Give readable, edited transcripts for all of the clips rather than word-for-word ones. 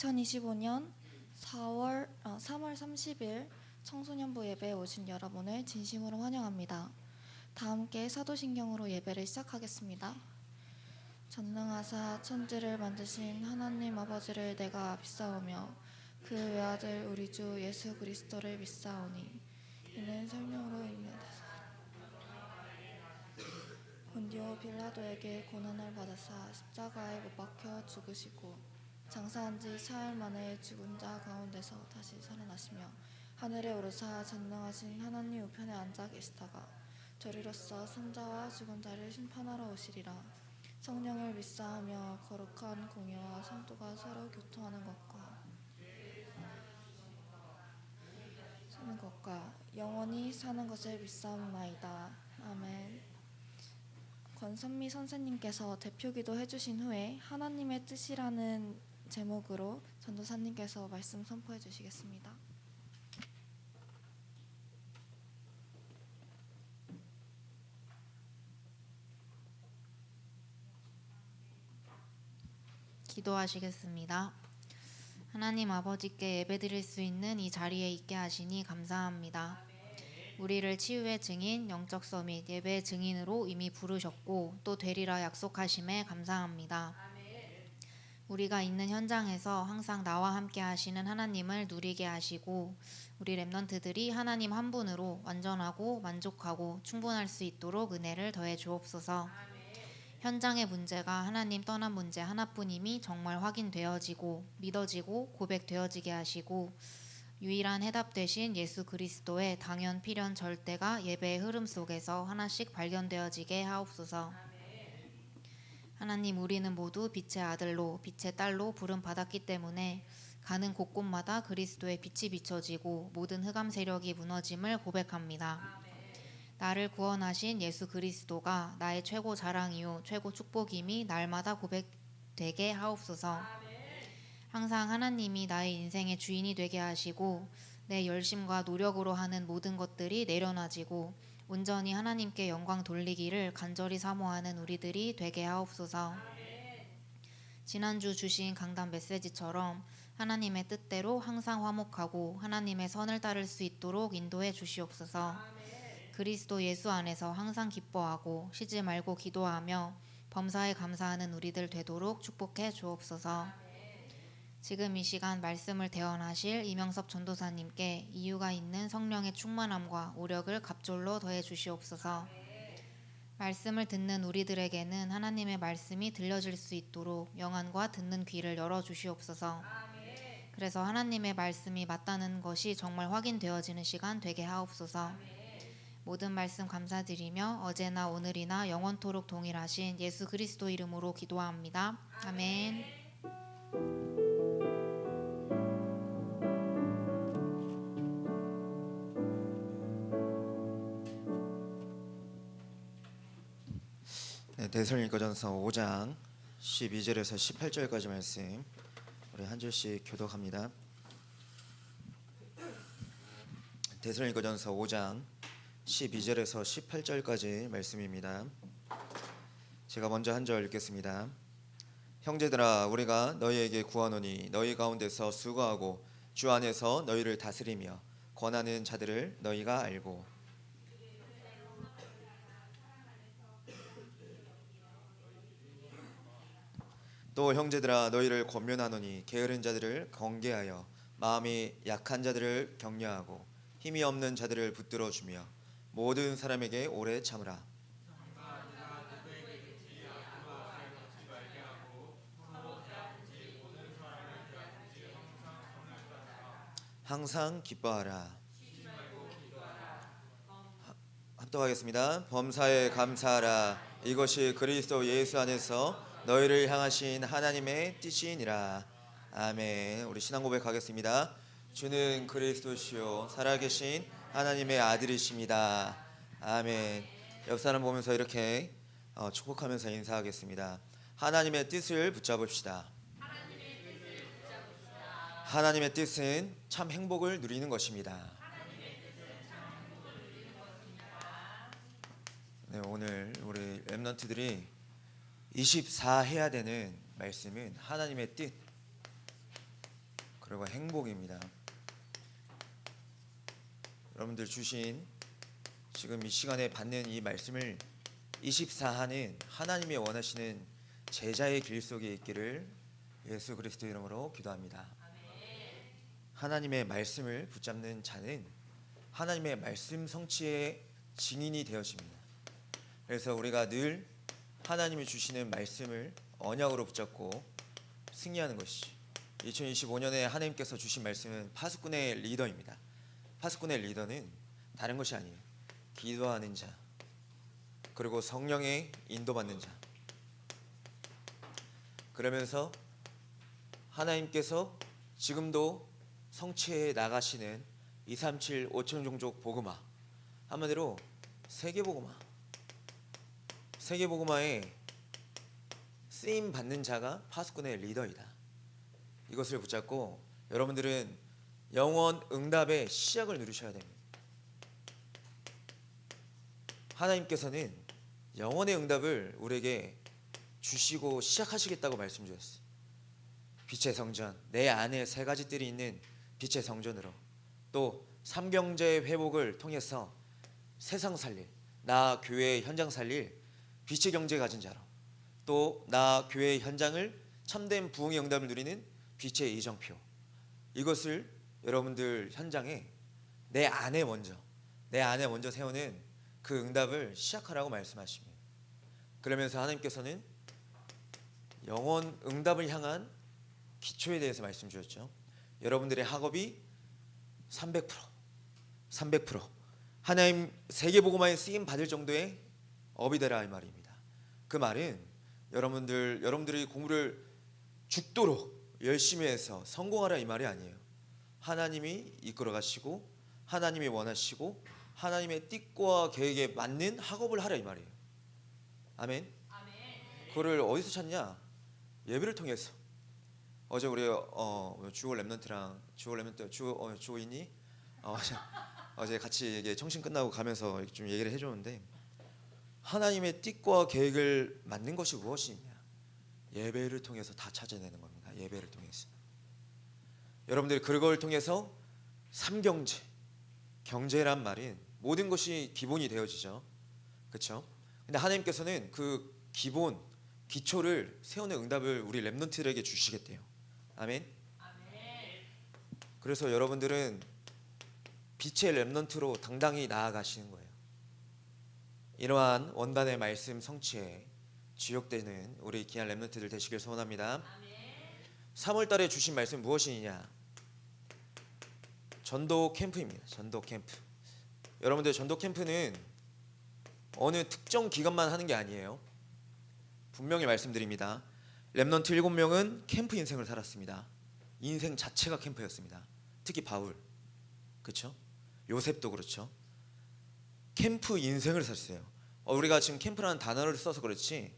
2025년 3월 30일 청소년부 예배에 오신 여러분을 진심으로 환영합니다. 다 함께 사도신경으로 예배를 시작하겠습니다. 전능하사 천지를 만드신 하나님 아버지를 내가 믿사오며 그 외아들 우리 주 예수 그리스도를 믿사오니 이는 성령으로 인해 본디오 빌라도에게 고난을 받으사 십자가에 못 박혀 죽으시고 장사한 지 사흘 만에 죽은 자 가운데서 다시 살아나시며 하늘에 오르사 전능하신 하나님 우편에 앉아 계시다가 저리로서 산자와 죽은 자를 심판하러 오시리라. 성령을 믿사하며 거룩한 공예와 성도가 서로 교통하는 것과 영원히 사는 것을 믿사옵나이다. 아멘. 권선미 선생님께서 대표기도 해주신 후에 하나님의 뜻이라는 제목으로 전도사님께서 말씀 선포해 주시겠습니다. 기도하시겠습니다. 하나님 아버지께 예배드릴 수 있는 이 자리에 있게 하시니 감사합니다. 우리를 치유의 증인, 영적 서밋, 예배의 증인으로 이미 부르셨고 또 되리라 약속하심에 감사합니다. 우리가 있는 현장에서 항상 나와 함께 하시는 하나님을 누리게 하시고 우리 렘넌트들이 하나님 한 분으로 완전하고 만족하고 충분할 수 있도록 은혜를 더해 주옵소서. 현장의 문제가 하나님 떠난 문제 하나뿐임이 정말 확인되어지고 믿어지고 고백되어지게 하시고 유일한 해답 되신 예수 그리스도의 당연 필연 절대가 예배의 흐름 속에서 하나씩 발견되어지게 하옵소서. 하나님, 우리는 모두 빛의 아들로 빛의 딸로 부름받았기 때문에 가는 곳곳마다 그리스도의 빛이 비춰지고 모든 흑암 세력이 무너짐을 고백합니다. 나를 구원하신 예수 그리스도가 나의 최고 자랑이요 최고 축복임이 날마다 고백되게 하옵소서. 항상 하나님이 나의 인생의 주인이 되게 하시고 내 열심과 노력으로 하는 모든 것들이 내려놔지고 온전히 하나님께 영광 돌리기를 간절히 사모하는 우리들이 되게 하옵소서. 지난주 주신 강단 메시지처럼 하나님의 뜻대로 항상 화목하고 하나님의 선을 따를 수 있도록 인도해 주시옵소서. 그리스도 예수 안에서 항상 기뻐하고 쉬지 말고 기도하며 범사에 감사하는 우리들 되도록 축복해 주옵소서. 지금 이 시간 말씀을 대언하실 이명섭 전도사님께 이유가 있는 성령의 충만함과 오력을 갑절로 더해 주시옵소서. 말씀을 듣는 우리들에게는 하나님의 말씀이 들려질 수 있도록 영안과 듣는 귀를 열어 주시옵소서. 그래서 하나님의 말씀이 맞다는 것이 정말 확인되어지는 시간 되게 하옵소서. 모든 말씀 감사드리며 어제나 오늘이나 영원토록 동일하신 예수 그리스도 이름으로 기도합니다. 아멘. 데살로니가전서 5장 12절에서 18절까지 말씀 우리 한 절씩 교독합니다. 데살로니가전서 5장 12절에서 18절까지 말씀입니다. 제가 먼저 한 절 읽겠습니다. 형제들아, 우리가 너희에게 구하노니 너희 가운데서 수고하고 주 안에서 너희를 다스리며 권하는 자들을 너희가 알고 또 형제들아, 너희를 권면하노니 게으른 자들을 경계하여 마음이 약한 자들을 격려하고 힘이 없는 자들을 붙들어 주며 모든 사람에게 오래 참으라. 항상 기뻐하라. 합독하겠습니다. 범사에 감사하라. 이것이 그리스도 예수 안에서 너희를 향하신 하나님의 뜻이니라. 아멘. 우리 신앙 고백하겠습니다. 주는 그리스도시요 살아계신 하나님의 아들이십니다. 아멘. 옆 사람 보면서 이렇게 축복하면서 인사하겠습니다. 하나님의 뜻을 붙잡읍시다. 하나님의 뜻은 참 행복을 누리는 것입니다. 네, 오늘 우리 렘넌트들이 24 해야 되는 말씀은 하나님의 뜻, 그리고 행복입니다. 여러분들 주신 지금 이 시간에 받는 이 말씀을 24하는 하나님이 원하시는 제자의 길 속에 있기를 예수 그리스도 이름으로 기도합니다. 하나님의 말씀을 붙잡는 자는 하나님의 말씀 성취의 증인이 되어집니다. 그래서 우리가 늘 하나님이 주시는 말씀을 언약으로 붙잡고 승리하는 것이 2025년에 하나님께서 주신 말씀은 파수꾼의 리더입니다. 파수꾼의 리더는 다른 것이 아니에요. 기도하는 자, 그리고 성령의 인도받는 자. 그러면서 하나님께서 지금도 성취해 나가시는 237 5천 종족 복음화, 한마디로 세계복음화, 세계복음화에 쓰임 받는 자가 파수꾼의 리더이다. 이것을 붙잡고 여러분들은 영원 응답의 시작을 누리셔야 됩니다. 하나님께서는 영원의 응답을 우리에게 주시고 시작하시겠다고 말씀 주셨어요. 빛의 성전, 내 안에 세 가지 뜰이 있는 빛의 성전으로, 또 삼경제의 회복을 통해서 세상 살릴, 나 교회의 현장 살릴 빛의 경제 가진 자로, 또 나 교회의 현장을 참된 부흥의 응답을 누리는 빛의 이정표, 이것을 여러분들 현장에 내 안에 먼저 세우는 그 응답을 시작하라고 말씀하십니다. 그러면서 하나님께서는 영원 응답을 향한 기초에 대해서 말씀 주셨죠. 여러분들의 학업이 300% 하나님 세계복음화에 쓰임 받을 정도의 업이 되라 이 말입니다. 그 말은 여러분들이 공부를 죽도록 열심히 해서 성공하라 이 말이 아니에요. 하나님이 이끌어 가시고 하나님이 원하시고 하나님의 뜻과 계획에 맞는 학업을 하라 이 말이에요. 아멘. 그거를 어디서 찾냐? 예배를 통해서. 어제 우리 주호 랩런트랑 주호인이 어제 같이 이게 청신 끝나고 가면서 좀 얘기를 해줬는데, 하나님의 뜻과 계획을 맞는 것이 무엇이냐? 예배를 통해서 다 찾아내는 겁니다. 예배를 통해서. 여러분들이 그걸 통해서 삼경제, 경제란 말인 모든 것이 기본이 되어지죠. 그렇죠? 근데 하나님께서는 그 기본, 기초를 세우는 응답을 우리 랩런트들에게 주시겠대요. 아멘. 그래서 여러분들은 빛의 랩런트로 당당히 나아가시는 거예요. 이러한 원단의 말씀 성취에 주역되는 우리 귀한 랩런트들 되시길 소원합니다. 3월 달에 주신 말씀 무엇이냐? 전도 캠프입니다. 전도 캠프. 여러분들 전도 캠프는 어느 특정 기간만 하는 게 아니에요. 분명히 말씀드립니다. 랩런트 7명은 캠프 인생을 살았습니다. 인생 자체가 캠프였습니다. 특히 바울, 그렇죠? 요셉도 그렇죠. 캠프 인생을 살았어요. 우리가 지금 캠프라는 단어를 써서 그렇지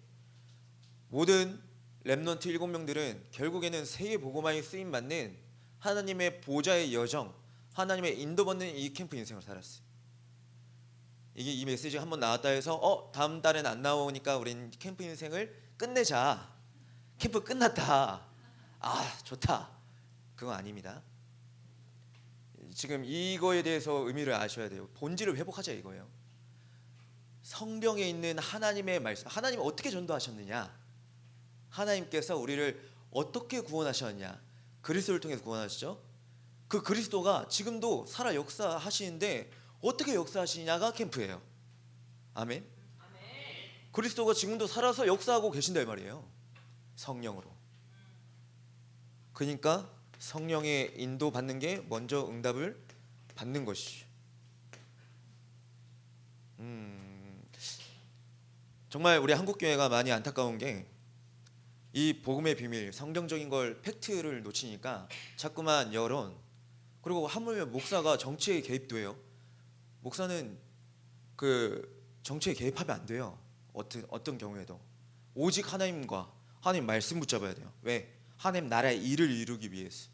모든 랩런트 7명들은 결국에는 세계 복음화에 쓰임 받는 하나님의 보좌의 여정, 하나님의 인도받는 이 캠프 인생을 살았어요. 이게 이 메시지가 한번 나왔다 해서 다음 달엔 안 나오니까 우린 캠프 인생을 끝내자. 캠프 끝났다. 좋다. 그거 아닙니다. 지금 이거에 대해서 의미를 아셔야 돼요. 본질을 회복하자 이거예요. 성경에 있는 하나님의 말씀, 하나님 어떻게 전도하셨느냐, 하나님께서 우리를 어떻게 구원하셨냐, 그리스도를 통해서 구원하시죠. 그 그리스도가 지금도 살아 역사하시는데 어떻게 역사하시냐가 캠프예요. 아멘. 그리스도가 지금도 살아서 역사하고 계신다 이 말이에요. 성령으로. 그러니까 성령의 인도 받는 게 먼저 응답을 받는 것이죠. 정말 우리 한국교회가 많이 안타까운 게 이 복음의 비밀, 성경적인 걸 팩트를 놓치니까 자꾸만 여론, 그리고 하물며 목사가 정치에 개입도 해요. 목사는 그 정치에 개입하면 안 돼요. 어떤 경우에도 오직 하나님과 하나님 말씀 붙잡아야 돼요. 왜? 하나님 나라의 일을 이루기 위해서.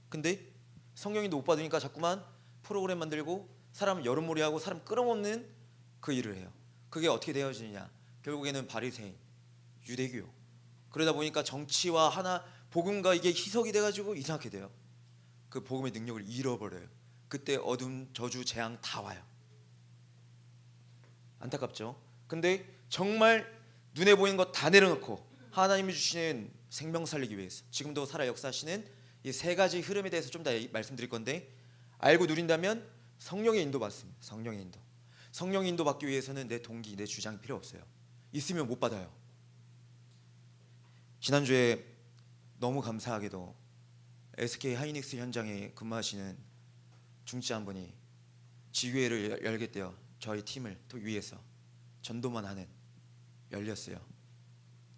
근데 성령인도 못 받으니까 자꾸만 프로그램 만들고 사람 여론몰이하고 사람 끌어모는 그 일을 해요. 그게 어떻게 되어지느냐? 결국에는 바리새인, 유대교. 그러다 보니까 정치와 복음과 이게 희석이 돼가지고 이상하게 돼요. 그 복음의 능력을 잃어버려요. 그때 어둠, 저주, 재앙 다 와요. 안타깝죠. 근데 정말 눈에 보이는 것 다 내려놓고 하나님이 주시는 생명 살리기 위해서 지금도 살아 역사하시는 이 세 가지 흐름에 대해서 좀 더 말씀드릴 건데, 알고 누린다면 성령의 인도 받습니다. 성령의 인도. 성령의 인도 받기 위해서는 내 동기, 내 주장이 필요 없어요. 있으면 못 받아요. 지난주에 너무 감사하게도 SK 하이닉스 현장에 근무하시는 중지 한 분이 지휘회를 열겠대요. 저희 팀을 위해서 전도만 하는 열렸어요.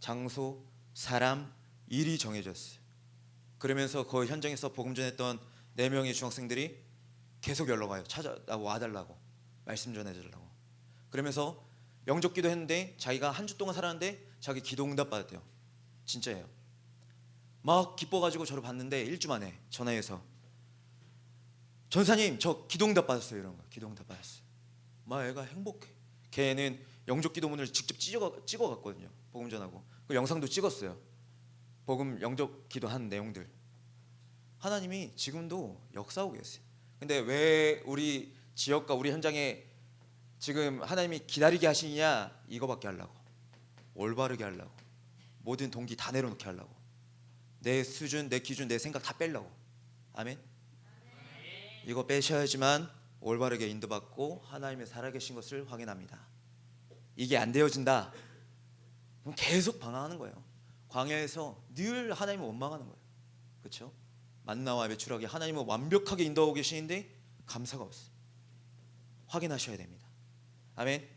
장소, 사람, 일이 정해졌어요. 그러면서 그 현장에서 복음 전했던 4명의 중학생들이 계속 연락 와요. 와달라고, 말씀 전해달라고. 그러면서 영접기도 했는데 자기가 한 주 동안 살았는데 자기 기도 응답 받았대요. 진짜예요. 막 기뻐가지고 저를 봤는데 1주 만에 전화해서 전사님 저 기도 응답 받았어요. 이런 거 기도 응답 받았어요. 막 애가 행복해. 걔는 영접 기도문을 직접 찍어갔거든요. 복음 전하고 그 영상도 찍었어요. 복음 영접 기도한 내용들. 하나님이 지금도 역사하고 계세요. 근데 왜 우리 지역과 우리 현장에 지금 하나님이 기다리게 하시냐? 이거밖에 하려고, 올바르게 하려고, 모든 동기 다 내려놓게 하려고, 내 수준, 내 기준, 내 생각 다 빼려고. 아멘. 이거 빼셔야지만 올바르게 인도받고 하나님의 살아계신 것을 확인합니다. 이게 안 되어진다, 그럼 계속 방황하는 거예요. 광야에서 늘 하나님을 원망하는 거예요. 그렇죠? 만나와 배출하게 하나님은 완벽하게 인도하고 계시는데 감사가 없어요. 확인하셔야 됩니다. 아멘.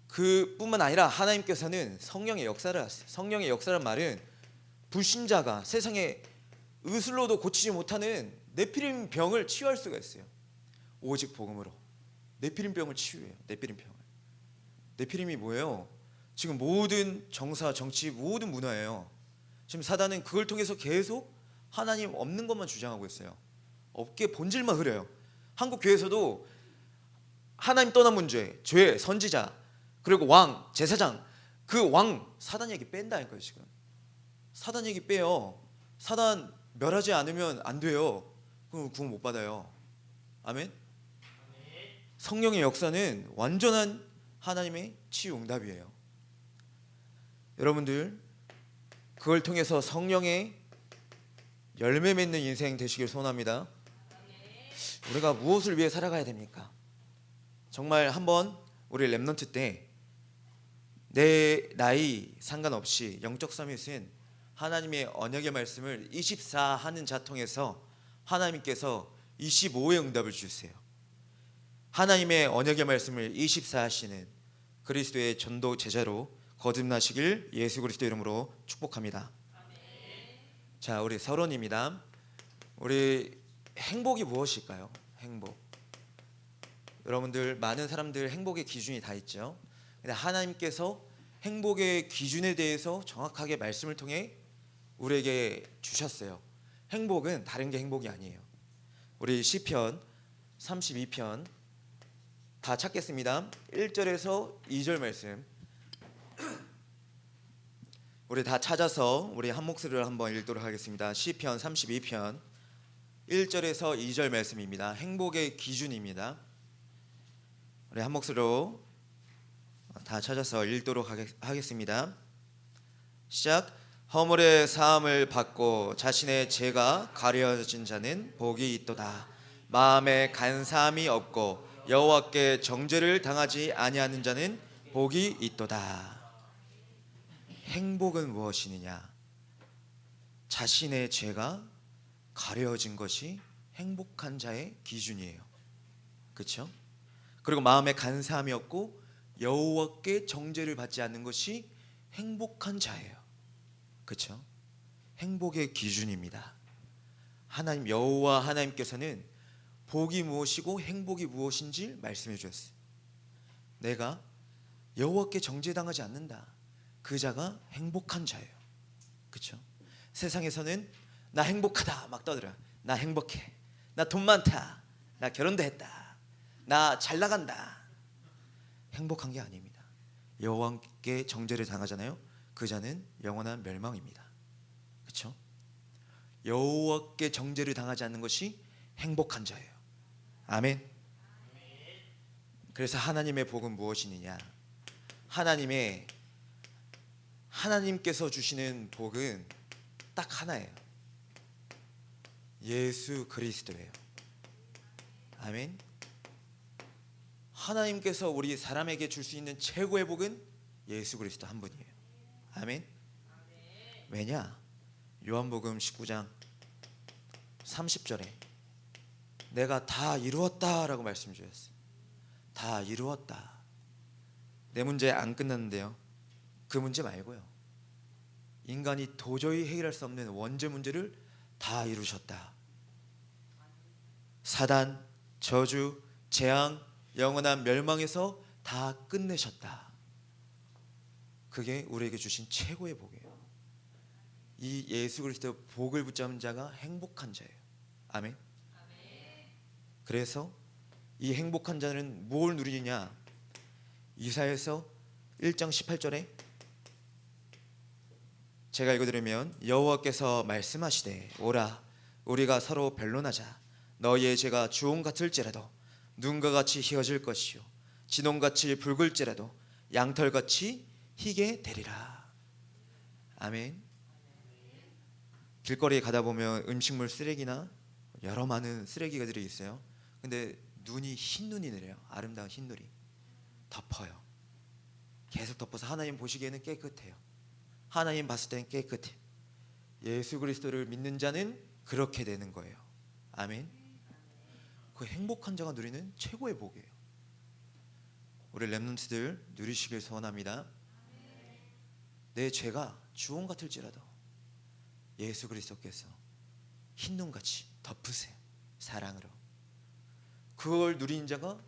그뿐만 아니라 하나님께서는 성령의 역사를 하세요. 성령의 역사란 말은 불신자가 세상에 의술로도 고치지 못하는 네피림 병을 치유할 수가 있어요. 오직 복음으로 네피림 병을 치유해요. 네피림 병을. 네피림이 뭐예요? 지금 모든 정사, 정치, 모든 문화예요. 지금 사단은 그걸 통해서 계속 하나님 없는 것만 주장하고 있어요. 없게 본질만 흐려요. 한국 교회에서도 하나님 떠난 문제, 죄, 선지자, 그리고 왕, 제사장, 그 왕 사단 얘기 뺀다니까요. 지금 사단 얘기 빼요. 사단 멸하지 않으면 안 돼요. 그럼 구원 못 받아요. 아멘. 성령의 역사는 완전한 하나님의 치유 응답이에요. 여러분들 그걸 통해서 성령의 열매 맺는 인생 되시길 소원합니다. 우리가 무엇을 위해 살아가야 됩니까? 정말 한번 우리 렘넌트 때 내 나이 상관없이 영적 서밋은 하나님의 언약의 말씀을 24 하는 자 통해서 하나님께서 25의 응답을 주세요. 하나님의 언약의 말씀을 24 하시는 그리스도의 전도 제자로 거듭나시길 예수 그리스도 이름으로 축복합니다. 자, 우리 서론입니다. 우리 행복이 무엇일까요? 행복. 여러분들 많은 사람들 행복의 기준이 다 있죠. 근데 하나님께서 행복의 기준에 대해서 정확하게 말씀을 통해 우리에게 주셨어요. 행복은 다른 게 행복이 아니에요. 우리 시편 32편 다 찾겠습니다. 1절에서 2절 말씀 우리 다 찾아서 우리 한 목소리를 한번 읽도록 하겠습니다. 시편 32편 1절에서 2절 말씀입니다. 행복의 기준입니다. 우리 한 목소리로 다 찾아서 읽도록 하겠습니다. 시작. 허물의 사함을 받고 자신의 죄가 가려진 자는 복이 있도다. 마음에 간사함이 없고 여호와께 정죄를 당하지 아니하는 자는 복이 있도다. 행복은 무엇이느냐? 자신의 죄가 가려진 것이 행복한 자의 기준이에요. 그렇죠? 그리고 마음에 간사함이 없고 여호와께 정죄를 받지 않는 것이 행복한 자예요. 그렇죠? 행복의 기준입니다. 하나님 여호와 하나님께서는 복이 무엇이고 행복이 무엇인지 말씀해 주셨어요. 내가 여호와께 정죄당하지 않는다. 그 자가 행복한 자예요. 그렇죠? 세상에서는 나 행복하다 막 떠들어. 나 행복해. 나 돈 많다. 나 결혼도 했다. 나 잘 나간다. 행복한 게 아닙니다. 여호와께 정죄를 당하잖아요. 그 자는 영원한 멸망입니다. 그렇죠? 여호와께 정죄를 당하지 않는 것이 행복한 자예요. 아멘. 그래서 하나님의 복은 무엇이느냐? 하나님께서 주시는 복은 딱 하나예요. 예수 그리스도예요. 아멘. 하나님께서 우리 사람에게 줄 수 있는 최고의 복은 예수 그리스도 한 분이에요. 아멘. 왜냐? 요한복음 19장 30절에 내가 다 이루었다라고 말씀 주셨어요. 다 이루었다. 내 문제 안 끝났는데요. 그 문제 말고요. 인간이 도저히 해결할 수 없는 원죄 문제를 다 이루셨다. 사단, 저주, 재앙, 영원한 멸망에서 다 끝내셨다. 그게 우리에게 주신 최고의 복이에요. 이 예수 그리스도의 복을 붙잡은 자가 행복한 자예요. 아멘. 그래서 이 행복한 자는 뭘 누리느냐? 이사야서 1장 18절에 제가 읽어드리면 여호와께서 말씀하시되 오라 우리가 서로 변론하자. 너희의 죄가 주홍 같을지라도 눈과 같이 희어질 것이요 진홍같이 붉을지라도 양털같이 희게 되리라. 아멘. 길거리에 가다 보면 음식물 쓰레기나 여러 많은 쓰레기들이 있어요. 근데 눈이 흰 눈이 내려요. 아름다운 흰 눈이 덮어요. 계속 덮어서 하나님 보시기에는 깨끗해요. 하나님 봤을 때는 깨끗해. 예수 그리스도를 믿는 자는 그렇게 되는 거예요. 아멘. 그 행복한 자가 누리는 최고의 복이에요. 우리 렘넌트들 누리시길 소원합니다. 내 죄가 주홍 같을지라도 예수 그리스도께서 흰 눈같이 덮으세요. 사랑으로. 그걸 누린 자가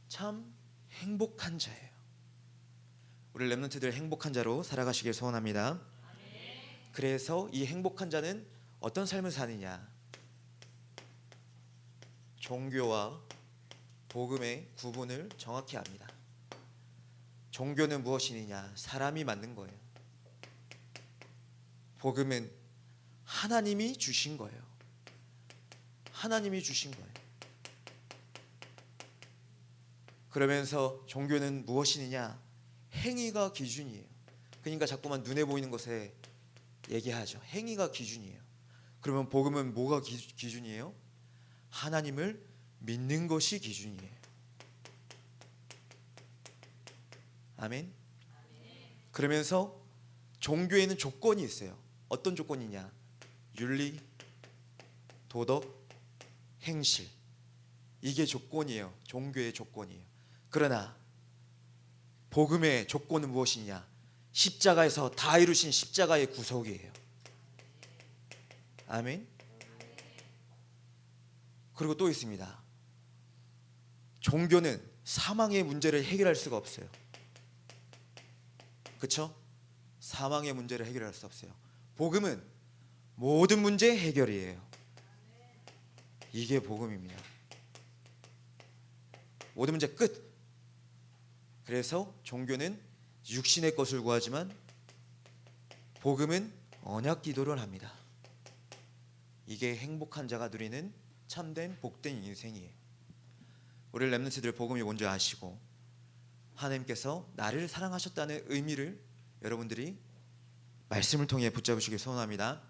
참 행복한 자예요. 우리 렘넌트들 행복한 자로 살아가시길 소원합니다. 그래서 이 행복한 자는 어떤 삶을 사느냐? 종교와 복음의 구분을 정확히 압니다. 종교는 무엇이느냐? 사람이 만든 거예요. 복음은 하나님이 주신 거예요. 하나님이 주신 거예요. 그러면서 종교는 무엇이느냐? 행위가 기준이에요. 그러니까 자꾸만 눈에 보이는 것에 얘기하죠. 행위가 기준이에요. 그러면 복음은 뭐가 기준이에요? 하나님을 믿는 것이 기준이에요. 아멘. 그러면서 종교에는 조건이 있어요. 어떤 조건이냐? 윤리, 도덕, 행실. 이게 조건이에요. 종교의 조건이에요. 그러나 복음의 조건은 무엇이냐? 십자가에서 다 이루신 십자가의 구속이에요. 아멘. 그리고 또 있습니다. 종교는 사망의 문제를 해결할 수가 없어요. 그렇죠? 사망의 문제를 해결할 수 없어요. 복음은 모든 문제 해결이에요. 이게 복음입니다. 모든 문제 끝. 그래서 종교는 육신의 것을 구하지만 복음은 언약 기도를 합니다. 이게 행복한 자가 누리는 참된 복된 인생이에요. 우리 렘넌트들 복음이 뭔지 아시고 하나님께서 나를 사랑하셨다는 의미를 여러분들이 말씀을 통해 붙잡으시길 소원합니다.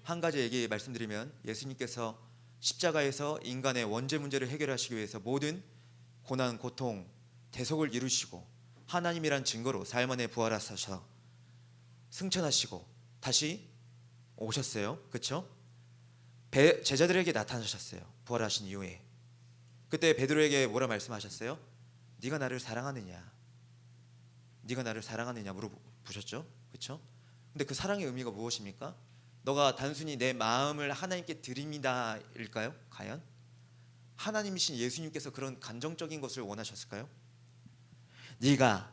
한 가지 얘기 말씀드리면 예수님께서 십자가에서 인간의 원죄 문제를 해결하시기 위해서 모든 고난, 고통, 대속을 이루시고 하나님이란 증거로 삶 안에 부활하셔서 승천하시고 다시 오셨어요. 그렇죠? 제자들에게 나타나셨어요. 부활하신 이후에. 그때 베드로에게 뭐라 말씀하셨어요? 네가 나를 사랑하느냐? 네가 나를 사랑하느냐 물어보셨죠? 그렇죠? 근데 그 사랑의 의미가 무엇입니까? 너가 단순히 내 마음을 하나님께 드립니다 일까요? 과연? 하나님이신 예수님께서 그런 감정적인 것을 원하셨을까요? 네가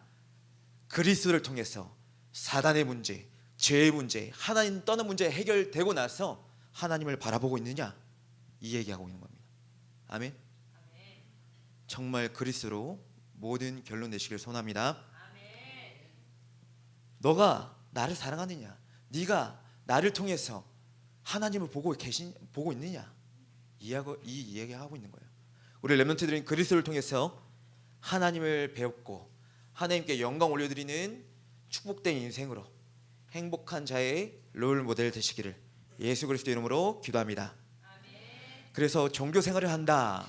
그리스도를 통해서 사단의 문제, 죄의 문제, 하나님 떠난 문제 해결되고 나서 하나님을 바라보고 있느냐? 이 얘기하고 있는 겁니다. 아멘. 정말 그리스도로 모든 결론 내시길 소원합니다. 너가 나를 사랑하느냐? 네가 나를 통해서 하나님을 보고 있느냐? 이 이야기하고 있는 거예요. 우리 렘넌트들은 그리스도를 통해서 하나님을 배웠고 하나님께 영광 올려드리는 축복된 인생으로 행복한 자의 롤 모델 되시기를 예수 그리스도 이름으로 기도합니다. 그래서 종교 생활을 한다.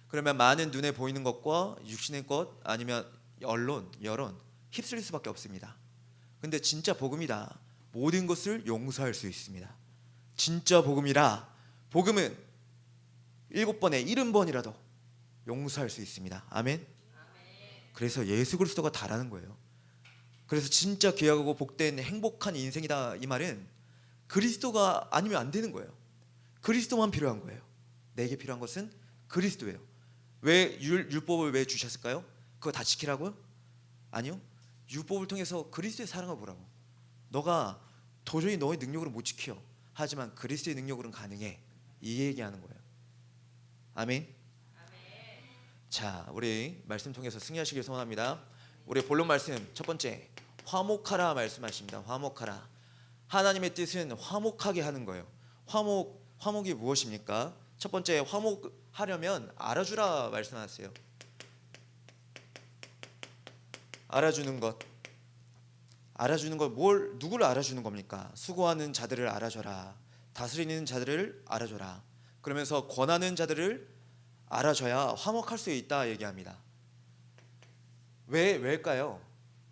그러면 많은 눈에 보이는 것과 육신의 것 아니면 언론, 여론 휩쓸릴 수밖에 없습니다. 근데 진짜 복음이다. 모든 것을 용서할 수 있습니다. 진짜 복음이라 복음은 7번에 70번이라도 용서할 수 있습니다. 아멘. 그래서 예수 그리스도가 다라는 거예요. 그래서 진짜 귀하고 복된 행복한 인생이다 이 말은 그리스도가 아니면 안 되는 거예요. 그리스도만 필요한 거예요. 내게 필요한 것은 그리스도예요. 왜 율법을 왜 주셨을까요? 그거 다 지키라고요? 아니요. 율법을 통해서 그리스도의 사랑을 보라고. 너가 도저히 너의 능력으로 못 지켜. 하지만 그리스도의 능력으로는 가능해. 이 얘기하는 거예요. 아멘. 자, 우리 말씀 통해서 승리하시길 소원합니다. 우리 본론 말씀 첫 번째 화목하라 말씀하십니다. 화목하라. 하나님의 뜻은 화목하게 하는 거예요. 화목이 무엇입니까? 첫 번째 화목하려면 알아주라 말씀하세요. 알아주는 것. 알아주는 것 누구를 알아주는 겁니까? 수고하는 자들을 알아줘라. 다스리는 자들을 알아줘라. 그러면서 권하는 자들을 알아줘야 화목할 수 있다 얘기합니다. 왜일까요?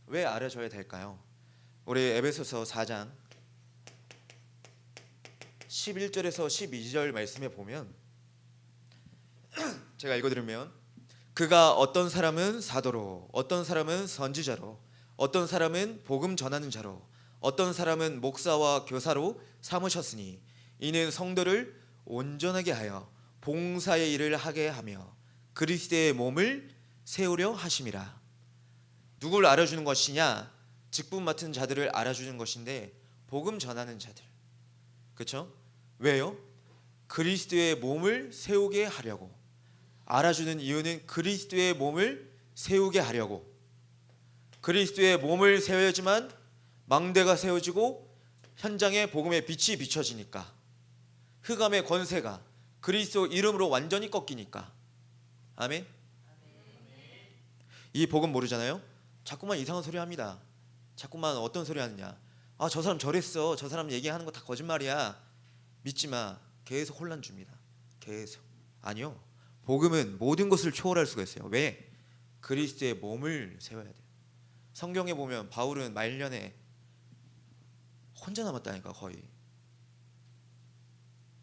왜 알아줘야 될까요? 우리 에베소서 4장 11절에서 12절 말씀에 보면 제가 읽어드리면 그가 어떤 사람은 사도로 어떤 사람은 선지자로 어떤 사람은 복음 전하는 자로 어떤 사람은 목사와 교사로 삼으셨으니 이는 성도를 온전하게 하여 봉사의 일을 하게 하며 그리스도의 몸을 세우려 하심이라. 누구를 알아주는 것이냐? 직분 맡은 자들을 알아주는 것인데 복음 전하는 자들. 그렇죠? 왜요? 그리스도의 몸을 세우게 하려고. 알아주는 이유는 그리스도의 몸을 세우게 하려고. 그리스도의 몸을 세워야지만 망대가 세워지고 현장에 복음의 빛이 비춰지니까. 흑암의 권세가 그리스도 이름으로 완전히 꺾이니까. 아멘. 이 복음 모르잖아요. 자꾸만 이상한 소리 합니다. 자꾸만 어떤 소리 하느냐. 아, 저 사람 저랬어. 저 사람 얘기하는 거 다 거짓말이야. 믿지 마. 계속 혼란 줍니다. 계속. 아니요. 복음은 모든 것을 초월할 수가 있어요. 왜? 그리스도의 몸을 세워야 돼요. 성경에 보면 바울은 말년에 혼자 남았다니까 거의.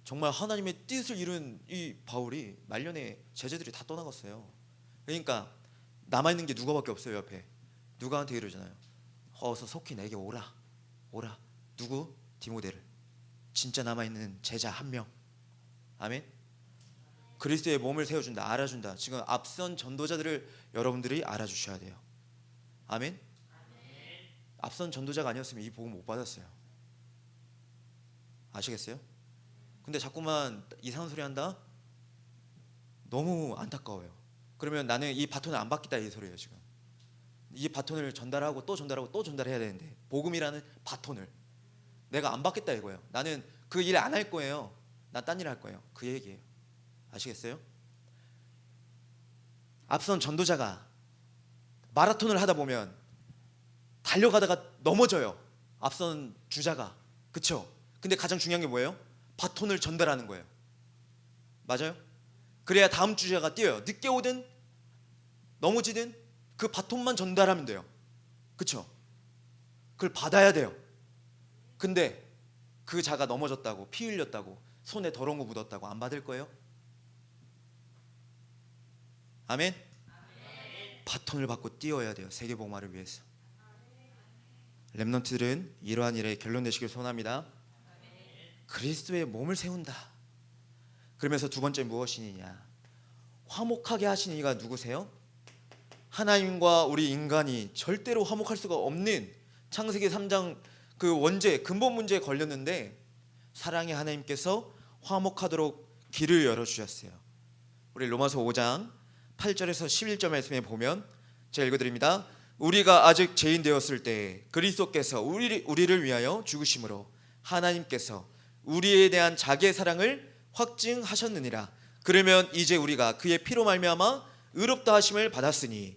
정말 하나님의 뜻을 이룬 이 바울이 말년에 제자들이 다 떠나갔어요. 그러니까 남아있는 게 누가밖에 없어요. 옆에 누가한테 이러잖아요. 어서 속히 내게 오라. 누구? 디모데를. 진짜 남아있는 제자 한 명. 아멘. 그리스도의 몸을 세워준다. 알아준다. 지금 앞선 전도자들을 여러분들이 알아주셔야 돼요. 아멘. 앞선 전도자가 아니었으면 이 복음 못 받았어요. 아시겠어요? 근데 자꾸만 이상한 소리 한다? 너무 안타까워요. 그러면 나는 이 바톤을 안 받겠다 이 소리예요. 지금 이 바톤을 전달하고 또 전달하고 또 전달해야 되는데 복음이라는 바톤을 내가 안 받겠다 이거예요. 나는 그 일 안 할 거예요. 난 딴 일 할 거예요. 그 얘기예요. 아시겠어요? 앞선 전도자가 마라톤을 하다 보면 달려가다가 넘어져요. 앞선 주자가. 그쵸? 근데 가장 중요한 게 뭐예요? 바톤을 전달하는 거예요. 맞아요? 그래야 다음 주자가 뛰어요. 늦게 오든 넘어지든 그 바톤만 전달하면 돼요. 그쵸? 그걸 받아야 돼요. 근데 그 자가 넘어졌다고 피 흘렸다고 손에 더러운 거 묻었다고 안 받을 거예요? 아멘? 바톤을 받고 뛰어야 돼요. 세계복음화를 위해서. 렘넌트들은 이러한 일에 결론 내시길 소원합니다. 그리스도의 몸을 세운다. 그러면서 두 번째 무엇이냐? 화목하게 하시는 이가 누구세요? 하나님과 우리 인간이 절대로 화목할 수가 없는 창세기 3장 그 원죄 근본 문제에 걸렸는데 사랑의 하나님께서 화목하도록 길을 열어주셨어요. 우리 로마서 5장 8절에서 11절 말씀에 보면 제가 읽어드립니다. 우리가 아직 죄인 되었을 때 그리스도께서 우리를 위하여 죽으심으로 하나님께서 우리에 대한 자기의 사랑을 확증하셨느니라. 그러면 이제 우리가 그의 피로 말미암아 의롭다 하심을 받았으니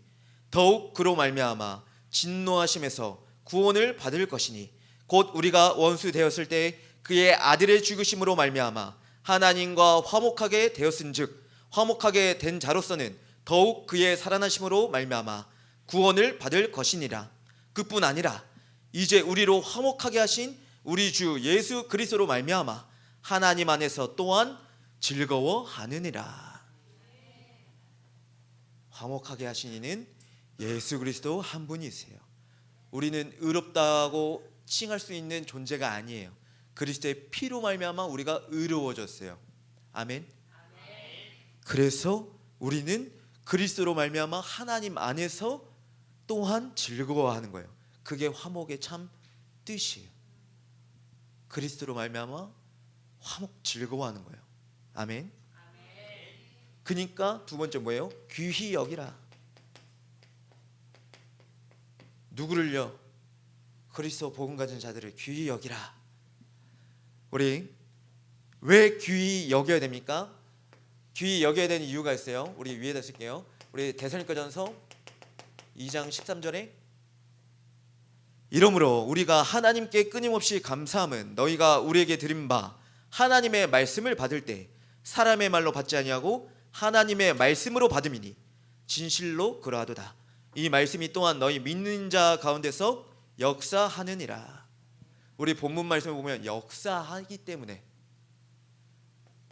더욱 그로 말미암아 진노하심에서 구원을 받을 것이니 곧 우리가 원수 되었을 때 그의 아들의 죽으심으로 말미암아 하나님과 화목하게 되었은즉 화목하게 된 자로서는 더욱 그의 살아나심으로 말미암아 구원을 받을 것이니라. 그뿐 아니라 이제 우리로 화목하게 하신 우리 주 예수 그리스도로 말미암아 하나님 안에서 또한 즐거워하느니라. 화목하게 하신 이는 예수 그리스도 한 분이세요. 우리는 의롭다고 칭할 수 있는 존재가 아니에요. 그리스도의 피로 말미암아 우리가 의로워졌어요. 아멘. 그래서 우리는 그리스도로 말미암아 하나님 안에서 또한 즐거워하는 거예요. 그게 화목의 참 뜻이에요. 그리스도로 말미암아 화목 즐거워하는 거예요. 아멘. 그러니까 두 번째 뭐예요? 귀히 여기라. 누구를요? 그리스도 복음 가진 자들을 귀히 여기라. 우리 왜 귀히 여겨야 됩니까? 귀히 여겨야 되는 이유가 있어요. 우리 위에다 쓸게요. 우리 데살로니가전서 2장 13절에 이러므로 우리가 하나님께 끊임없이 감사함은 너희가 우리에게 드린 바 하나님의 말씀을 받을 때 사람의 말로 받지 아니하고 하나님의 말씀으로 받음이니 진실로 그러하도다. 이 말씀이 또한 너희 믿는 자 가운데서 역사하느니라. 우리 본문 말씀을 보면 역사하기 때문에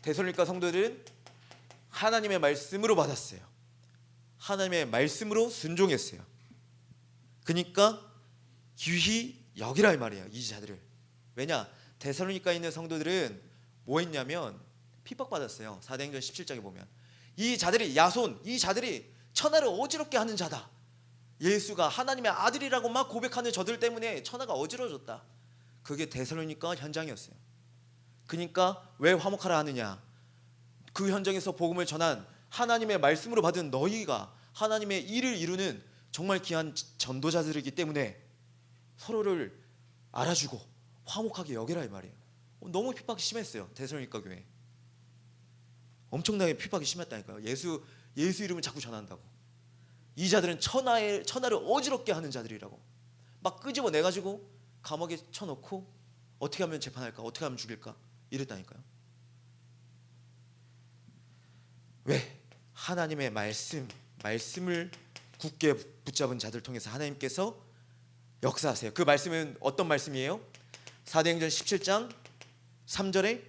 데살로니가 성도들은 하나님의 말씀으로 받았어요. 하나님의 말씀으로 순종했어요. 그러니까 귀히 여기라 이 말이에요. 이 자들을. 왜냐? 데살로니가에 있는 성도들은 뭐 했냐면 핍박받았어요. 사도행전 17장에 보면 이 자들이 야손, 이 자들이 천하를 어지럽게 하는 자다. 예수가 하나님의 아들이라고 막 고백하는 저들 때문에 천하가 어지러졌다. 그게 데살로니가 현장이었어요. 그러니까 왜 화목하라 하느냐? 그 현장에서 복음을 전한 하나님의 말씀으로 받은 너희가 하나님의 일을 이루는 정말 귀한 전도자들이기 때문에 서로를 알아주고 화목하게 여기라 이 말이에요. 너무 핍박이 심했어요. 데살로니가 교회 엄청나게 핍박이 심했다니까요. 예수 이름을 자꾸 전한다고. 이 자들은 천하를 어지럽게 하는 자들이라고 막 끄집어내가지고 감옥에 쳐놓고 어떻게 하면 재판할까, 어떻게 하면 죽일까 이랬다니까요. 왜? 하나님의 말씀을 굳게 붙잡은 자들 통해서 하나님께서 역사하세요. 그 말씀은 어떤 말씀이에요? 사도행전 17장 3절에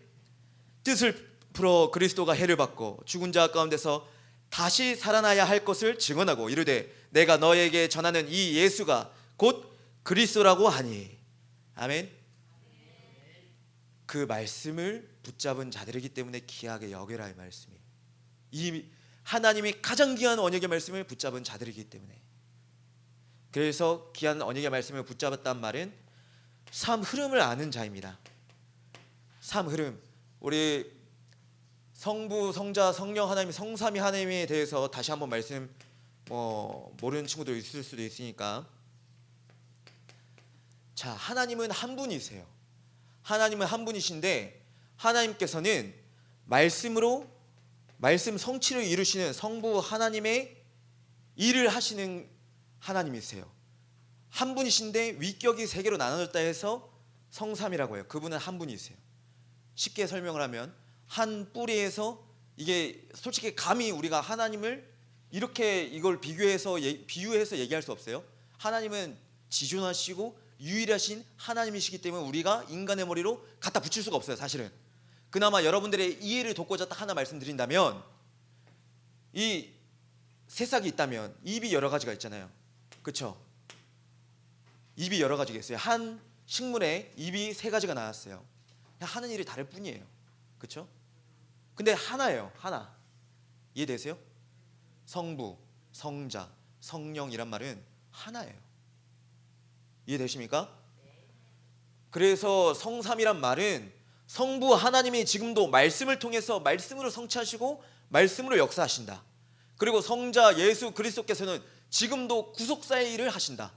뜻을 풀어 그리스도가 해를 받고 죽은 자 가운데서 다시 살아나야 할 것을 증언하고 이르되 내가 너에게 전하는 이 예수가 곧 그리스도라고 하니. 아멘. 그 말씀을 붙잡은 자들이기 때문에 귀하게 여겨라 이 말씀이에요. 이 하나님이 가장 귀한 언약의 말씀을 붙잡은 자들이기 때문에. 그래서 귀한 언약의 말씀을 붙잡았단 말은 삶 흐름을 아는 자입니다. 삶 흐름. 우리 성부, 성자, 성령 하나님, 성삼위 하나님에 대해서 다시 한번 말씀 모르는 친구도 있을 수도 있으니까. 자, 하나님은 한 분이세요. 하나님은 한 분이신데 하나님께서는 말씀으로 말씀 성취를 이루시는 성부 하나님의 일을 하시는 하나님이세요. 한 분이신데 위격이 세 개로 나눠졌다 해서 성삼이라고 해요. 그분은 한 분이세요. 쉽게 설명을 하면 한 뿌리에서, 이게 솔직히 감히 우리가 하나님을 이렇게 이걸 비유해서 얘기할 수 없어요. 하나님은 지존하시고 유일하신 하나님이시기 때문에 우리가 인간의 머리로 갖다 붙일 수가 없어요. 사실은. 그나마 여러분들의 이해를 돕고자 딱 하나 말씀드린다면, 이 새싹이 있다면 입이 여러 가지가 있잖아요. 그렇죠? 입이 여러 가지가 있어요. 한 식물에 입이 세 가지가 나왔어요. 그냥 하는 일이 다를 뿐이에요. 그렇죠? 근데 하나예요. 하나. 이해되세요? 성부, 성자, 성령이란 말은 하나예요. 이해되십니까? 그래서 성삼이란 말은 성부 하나님이 지금도 말씀을 통해서 말씀으로 성취하시고 말씀으로 역사하신다. 그리고 성자 예수 그리스도께서는 지금도 구속사의 일을 하신다.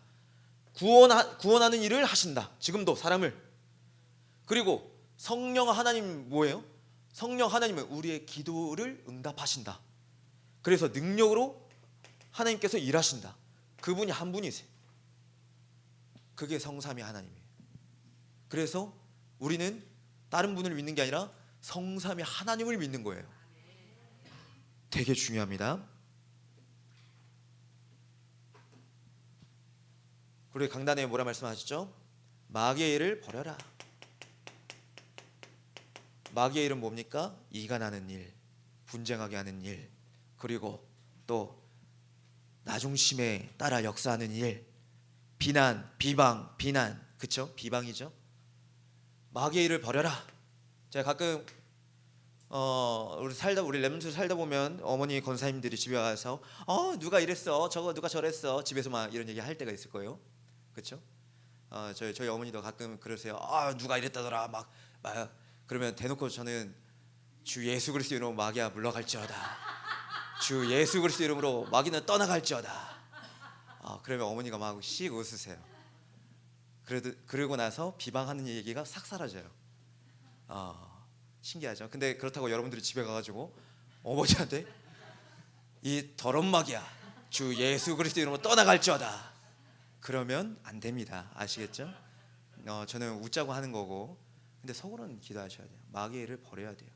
구원하는 일을 하신다. 지금도 사람을. 그리고 성령 하나님 뭐예요? 성령 하나님은 우리의 기도를 응답하신다. 그래서 능력으로 하나님께서 일하신다. 그분이 한 분이세요. 그게 성삼위 하나님이에요. 그래서 우리는 다른 분을 믿는 게 아니라 성삼위 하나님을 믿는 거예요. 되게 중요합니다. 우리 강단에 뭐라 말씀하셨죠? 마귀의 일을 버려라. 마귀의 일은 뭡니까? 이간하는 일, 분쟁하게 하는 일, 그리고 또 나중심에 따라 역사하는 일, 비난, 비방, 비난, 그쵸? 비방이죠. 마귀의 일을 버려라. 제가 가끔 우리 렘넌트 살다 보면 어머니 권사님들이 집에 와서 누가 이랬어, 저거 누가 저랬어, 집에서 막 이런 얘기 할 때가 있을 거예요. 그렇죠? 저희 어머니도 가끔 그러세요. 누가 이랬다더라 막 그러면 대놓고 저는 주 예수 그리스도 이름으로 마귀야 물러갈지어다. 주 예수 그리스도 이름으로 마귀는 떠나갈지어다. 그러면 어머니가 막 씩 웃으세요. 그러고 나서 비방하는 얘기가 싹 사라져요. 신기하죠? 근데 그렇다고 여러분들이 집에 가가지고 어머니한테 이 더러운 마귀야 주 예수 그리스도 이름으로 떠나갈지어다 그러면 안 됩니다. 아시겠죠? 저는 웃자고 하는 거고, 근데 속으로는 기도하셔야 돼요. 마귀의 일을 버려야 돼요.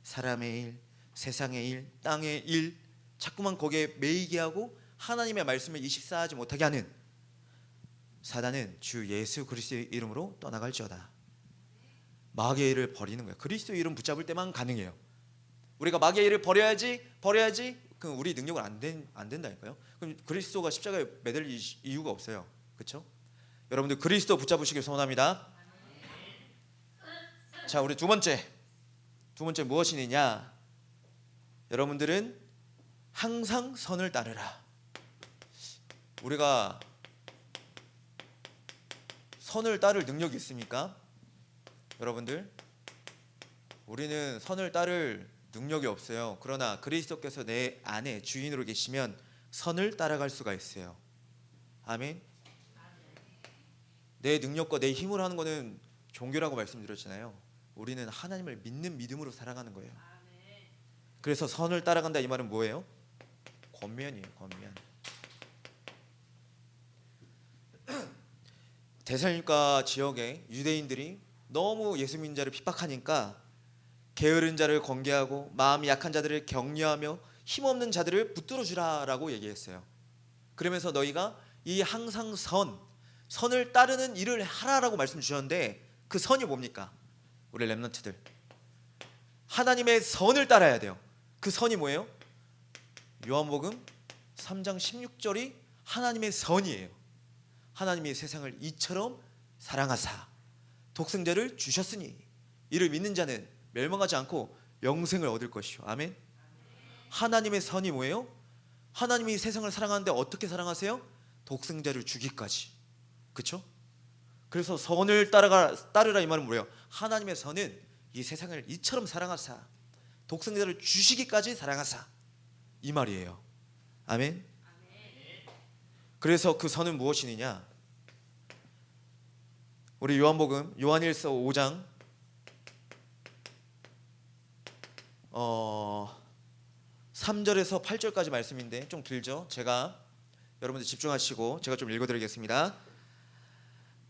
사람의 일, 세상의 일, 땅의 일 자꾸만 거기에 매이게 하고 하나님의 말씀을 이식사하지 못하게 하는 사단은 주 예수 그리스도의 이름으로 떠나갈지어다. 마귀의 일을 버리는 거예요. 그리스도의 이름 붙잡을 때만 가능해요. 우리가 마귀의 일을 버려야지 그럼 우리 능력은 안 된다니까요. 그럼 그리스도가 십자가에 매달 이유가 없어요. 그렇죠? 여러분들 그리스도 붙잡으시길 소원합니다. 자, 우리 두 번째 무엇이느냐? 여러분들은 항상 선을 따르라. 우리가 선을 따를 능력이 있습니까? 여러분들, 우리는 선을 따를 능력이 없어요. 그러나 그리스도께서 내 안에 주인으로 계시면 선을 따라갈 수가 있어요. 아멘. 내 능력과 내 힘으로 하는 거는 종교라고 말씀드렸잖아요. 우리는 하나님을 믿는 믿음으로 살아가는 거예요. 그래서 선을 따라간다 이 말은 뭐예요? 권면이에요. 권면. 데살로니가 지역에 유대인들이 너무 예수 믿는 자를 핍박하니까 게으른 자를 권계하고 마음이 약한 자들을 격려하며 힘없는 자들을 붙들어 주라라고 얘기했어요. 그러면서 너희가 이 항상 선을 따르는 일을 하라라고 말씀 주셨는데, 그 선이 뭡니까? 우리 렘넌트들 하나님의 선을 따라야 돼요. 그 선이 뭐예요? 요한복음 3장 16절이 하나님의 선이에요. 하나님이 세상을 이처럼 사랑하사 독생자를 주셨으니 이를 믿는 자는 멸망하지 않고 영생을 얻을 것이요. 아멘. 하나님의 선이 뭐예요? 하나님이 세상을 사랑하는데 어떻게 사랑하세요? 독생자를 주기까지. 그렇죠? 그래서 선을 따르라 이 말은 뭐예요? 하나님의 선은 이 세상을 이처럼 사랑하사 독생자를 주시기까지 사랑하사 이 말이에요. 아멘. 그래서 그 선은 무엇이느냐? 우리 요한복음 요한일서 5장 3절에서 8절까지 말씀인데 좀 길죠? 제가 여러분들 집중하시고 제가 좀 읽어드리겠습니다.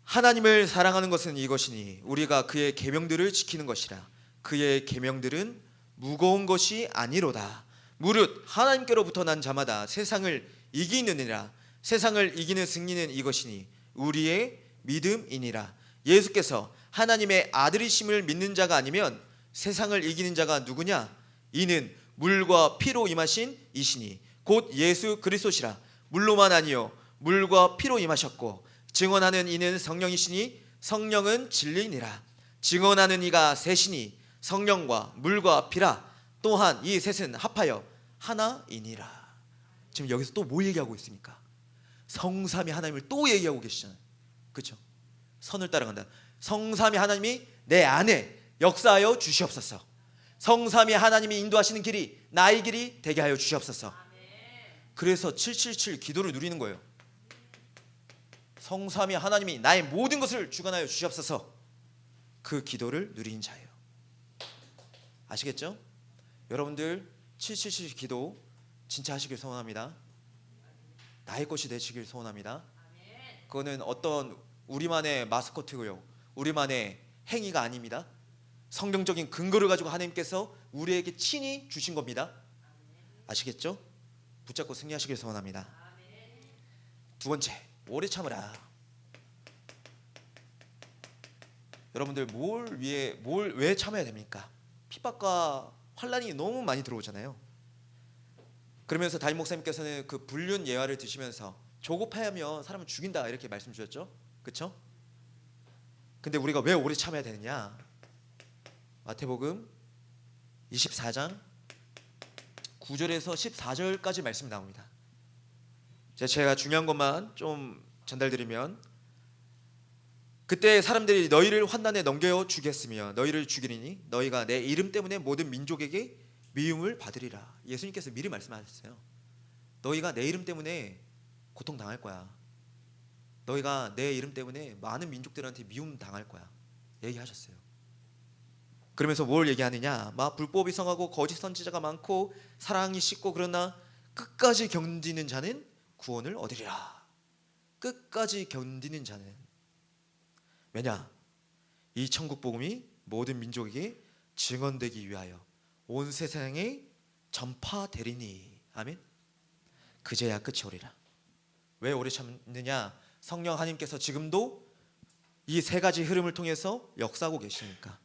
하나님을 사랑하는 것은 이것이니 우리가 그의 계명들을 지키는 것이라. 그의 계명들은 무거운 것이 아니로다. 무릇 하나님께로부터 난 자마다 세상을 이기느니라. 세상을 이기는 승리는 이것이니 우리의 믿음이니라. 예수께서 하나님의 아들이심을 믿는 자가 아니면 세상을 이기는 자가 누구냐? 이는 물과 피로 임하신 이시니 곧 예수 그리스도시라. 물로만 아니요 물과 피로 임하셨고 증언하는 이는 성령이시니 성령은 진리니라. 증언하는 이가 셋이니 성령과 물과 피라. 또한 이 셋은 합하여 하나이니라. 지금 여기서 또 뭐 얘기하고 있습니까? 성삼위 하나님을 또 얘기하고 계시잖아요. 그렇죠? 선을 따라간다. 성삼위 하나님이 내 안에 역사하여 주시옵소서. 성삼위 하나님이 인도하시는 길이 나의 길이 되게 하여 주시옵소서. 그래서 777 기도를 누리는 거예요. 성삼위 하나님이 나의 모든 것을 주관하여 주시옵소서. 그 기도를 누린 자예요. 아시겠죠? 여러분들 777 기도 진짜 하시길 소원합니다. 나의 것이 되시길 소원합니다. 그거는 어떤 우리만의 마스코트고요, 우리만의 행위가 아닙니다. 성경적인 근거를 가지고 하나님께서 우리에게 친히 주신 겁니다. 아시겠죠? 붙잡고 승리하시길 소원합니다. 두 번째, 오래 참으라. 여러분들 왜 참아야 됩니까? 핍박과 환난이 너무 많이 들어오잖아요. 그러면서 담임 목사님께서는 그 불륜 예화를 드시면서 조급하면 사람을 죽인다 이렇게 말씀 주셨죠? 그렇죠? 근데 우리가 왜 오래 참아야 되느냐? 마태복음 24장 9절에서 14절까지 말씀이 나옵니다. 제가 중요한 것만 좀 전달드리면, 그때 사람들이 너희를 환난에 넘겨 주겠으며 너희를 죽이리니 너희가 내 이름 때문에 모든 민족에게 미움을 받으리라. 예수님께서 미리 말씀하셨어요. 너희가 내 이름 때문에 고통당할 거야. 너희가 내 이름 때문에 많은 민족들한테 미움 당할 거야 얘기하셨어요. 그러면서 뭘 얘기하느냐? 막 불법이 성하고 거짓 선지자가 많고 사랑이 씻고 그러나 끝까지 견디는 자는 구원을 얻으리라. 끝까지 견디는 자는. 왜냐? 이 천국 복음이 모든 민족에게 증언되기 위하여 온 세상에 전파되리니. 아멘. 그제야 끝이 오리라. 왜 오래 참느냐? 성령 하나님께서 지금도 이 세 가지 흐름을 통해서 역사하고 계시니까.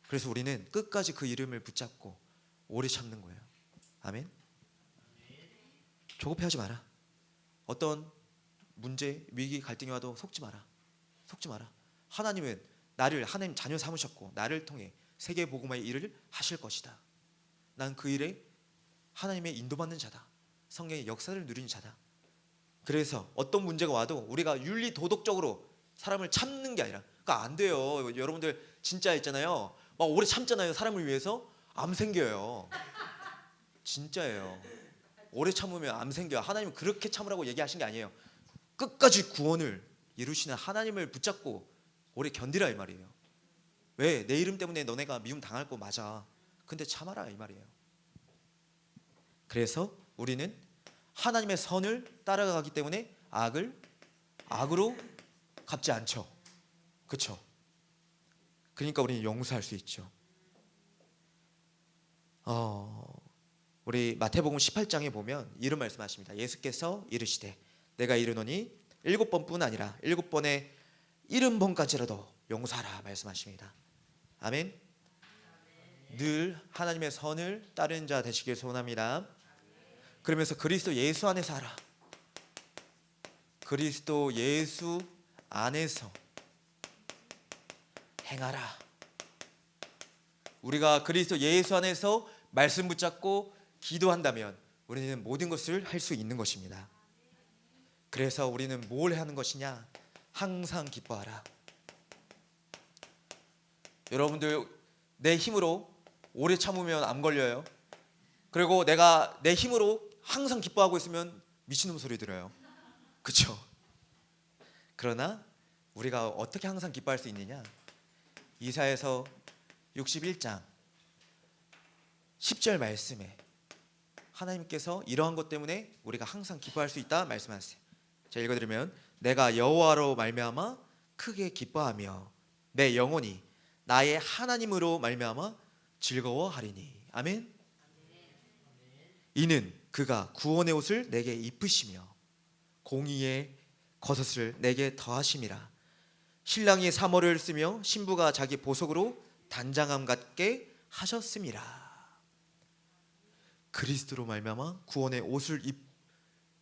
그래서 우리는 끝까지 그 이름을 붙잡고 오래 참는 거예요. 아멘. 조급해하지 마라. 어떤 문제, 위기, 갈등이 와도 속지 마라. 속지 마라. 하나님은 나를 하나님 자녀 삼으셨고 나를 통해 세계 복음화의 일을 하실 것이다. 난 그 일에 하나님의 인도받는 자다. 성령의 역사를 누리는 자다. 그래서 어떤 문제가 와도 우리가 윤리 도덕적으로 사람을 참는 게 아니라, 그러니까 안 돼요. 여러분들 진짜 있잖아요. 막 오래 참잖아요. 사람을 위해서 암 생겨요. 진짜예요. 오래 참으면 암 생겨요. 하나님은 그렇게 참으라고 얘기하신 게 아니에요. 끝까지 구원을 이루시는 하나님을 붙잡고 오래 견디라 이 말이에요. 왜? 내 이름 때문에 너네가 미움 당할 거 맞아. 근데 참아라 이 말이에요. 그래서 우리는 하나님의 선을 따라가기 때문에 악을 악으로 갚지 않죠. 그렇죠? 그러니까 우리는 용서할 수 있죠. 우리 마태복음 18장에 보면 이런 말씀하십니다. 예수께서 이르시되 내가 이르노니 7번뿐 아니라 7번에 70번까지라도 용서하라 말씀하십니다. 아멘. 늘 하나님의 선을 따르는 자 되시길 소원합니다. 그러면서 그리스도 예수 안에서 하라. 그리스도 예수 안에서 행하라. 우리가 그리스도 예수 안에서 말씀 붙잡고 기도한다면 우리는 모든 것을 할 수 있는 것입니다. 그래서 우리는 뭘 하는 것이냐? 항상 기뻐하라. 여러분들 내 힘으로 오래 참으면 암 걸려요. 그리고 내가 내 힘으로 항상 기뻐하고 있으면 미친놈 소리 들어요. 그렇죠? 그러나 우리가 어떻게 항상 기뻐할 수 있느냐? 이사야서 61장 10절 말씀에 하나님께서 이러한 것 때문에 우리가 항상 기뻐할 수 있다 말씀하세요. 제가 읽어드리면 내가 여호와로 말미암아 크게 기뻐하며 내 영혼이 나의 하나님으로 말미암아 즐거워하리니. 아멘. 이는 그가 구원의 옷을 내게 입으시며 공의의 겉옷을 내게 더하심이라. 신랑이 사모를 쓰며 신부가 자기 보석으로 단장함 같게 하셨음이라. 그리스도로 말미암아 구원의 옷을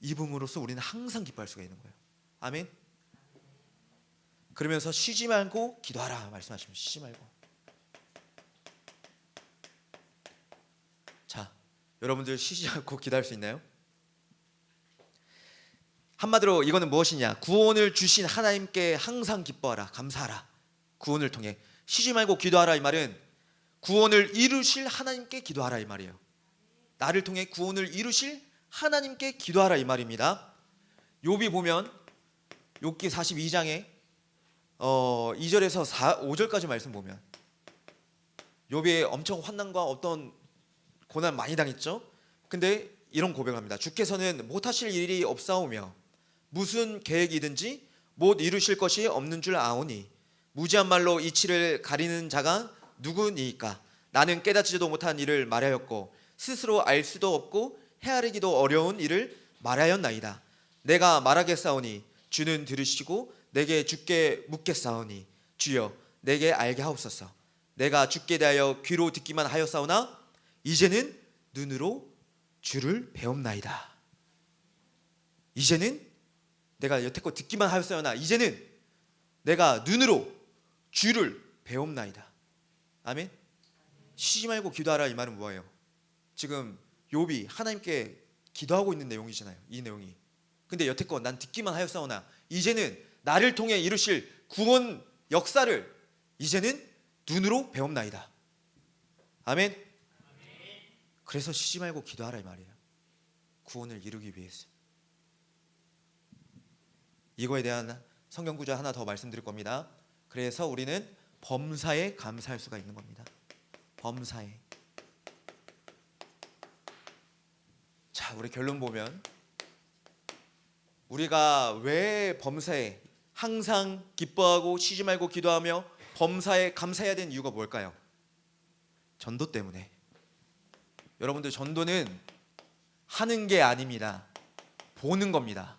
입음으로써 우리는 항상 기뻐할 수가 있는 거예요. 아멘. 그러면서 쉬지 말고 기도하라 말씀하십니다. 쉬지 말고. 자, 여러분들 쉬지 않고 기도할 수 있나요? 한마디로 이거는 무엇이냐? 구원을 주신 하나님께 항상 기뻐하라, 감사하라. 구원을 통해 쉬지 말고 기도하라 이 말은 구원을 이루실 하나님께 기도하라 이 말이에요. 나를 통해 구원을 이루실 하나님께 기도하라 이 말입니다. 욥이 보면 욥기 42장에 2절에서 5절까지 말씀 보면 욥이 엄청 환난과 어떤 고난 많이 당했죠. 근데 이런 고백을 합니다. 주께서는 못하실 일이 없사오며 무슨 계획이든지 못 이루실 것이 없는 줄 아오니 무지한 말로 이치를 가리는 자가 누구니이까. 나는 깨닫지도 못한 일을 말하였고 스스로 알 수도 없고 헤아리기도 어려운 일을 말하였나이다. 내가 말하겠사오니 주는 들으시고 내게 주께 묻겠사오니 주여 내게 알게 하옵소서. 내가 주께 대하여 귀로 듣기만 하였사오나 이제는 눈으로 주를 배움나이다. 이제는 내가 여태껏 듣기만 하였사오나 이제는 내가 눈으로 주를 배움나이다. 아멘. 쉬지 말고 기도하라 이 말은 뭐예요? 지금 욥이 하나님께 기도하고 있는 내용이잖아요. 이 내용이. 근데 여태껏 난 듣기만 하였사오나 이제는 나를 통해 이루실 구원 역사를 이제는 눈으로 배움나이다. 아멘. 그래서 쉬지 말고 기도하라 이 말이에요. 구원을 이루기 위해서. 이거에 대한 성경 구절 하나 더 말씀드릴 겁니다. 그래서 우리는 범사에 감사할 수가 있는 겁니다. 범사에. 자, 우리 결론 보면 우리가 왜 범사에 항상 기뻐하고 쉬지 말고 기도하며 범사에 감사해야 되는 이유가 뭘까요? 전도 때문에. 여러분들 전도는 하는 게 아닙니다. 보는 겁니다.